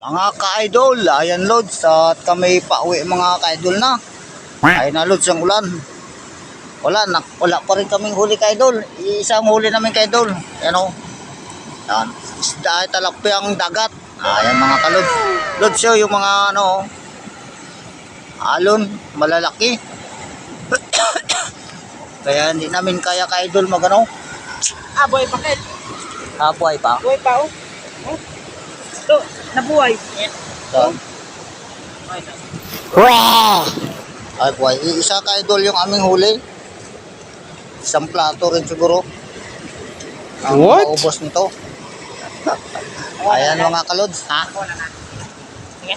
Mga ka-idol, ayan Lods, at kami pauwi mga ka-idol na. Ayan na Lods ang ulan. Wala pa rin kaming huli ka-idol. Isang huli namin ka-idol. Ayan o. Ayan. Isda ay talapyang dagat. Ayan mga ka-Lods. Lods yun, yung mga ano, alon, malalaki. Kaya hindi namin kaya ka-idol magano. Buhay pa kahit. Buhay pa. Buhay pa oh. Ito, nabuhay. Saan? Wow! Ay buhay. Isa ka-idol yung aming huli. Isang plato rin siguro. Ang What? maubos nito. Ayan mga ka-Lods. Ha?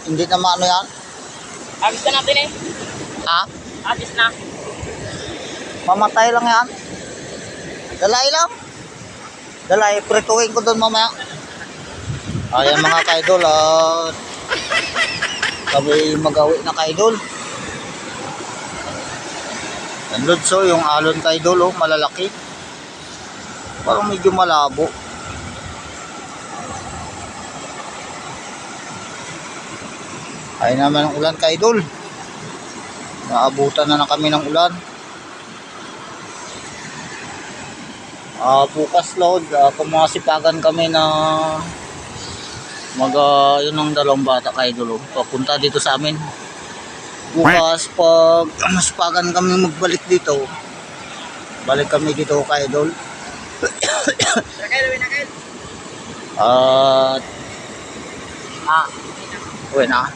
Hindi na maano yan? Agis na natin eh. Ha? Agis na. Mamatay lang yan. Dalay lang. Dalay. Prituhin ko doon mamaya. Ayan mga ka-idol. Kami magawi na ka-idol. Yan Lods, so yung alon ka-idol, oh, malalaki. Parang medyo malabo. Ayun naman ang ulan ka-idol. Naabutan na kami ng ulan. Bukas Lord, kung mga sipagan kami na yun ang dalawang bata ka-idol, papunta dito sa amin. Bukas pag sipagan kami magbalik dito, balik kami dito ka-idol. At uwi na.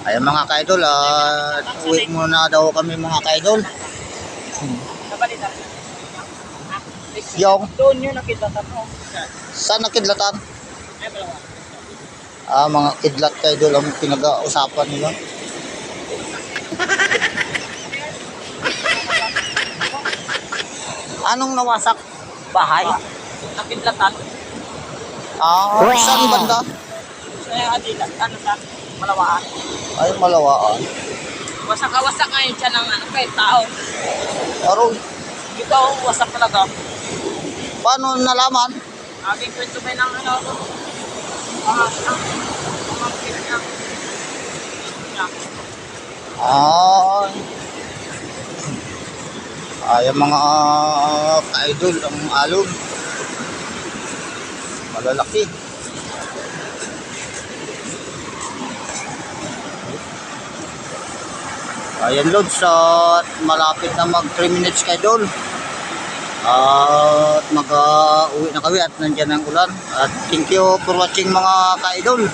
Ayan mga ka-idol, at uwi muna daw kami mga ka-idol. Nabalita. Yung Doon yun nakita mo. saan nakidlatan? Ay, malawa. Mga kidlat ka-idol ang pinag-uusapan nila. Anong nawasak? Bahay? Nakidlatan. Saan banda? Sa adila. Ano sa? Malawaan. Ay, Malawaan. Wasak-wasak ngayon siya ng ano kahit tao. Aroy, Dito wasak talaga. paano nalaman? Aging kwento may ng ano. Mga niya. Ayan mga ka-idol, ang alon. Malalaki. Ayan Lods, at malapit na mag 3 minutes ka-idol. At mag-uwi na kami at nandiyan ang ulan. At thank you for watching mga ka-idol.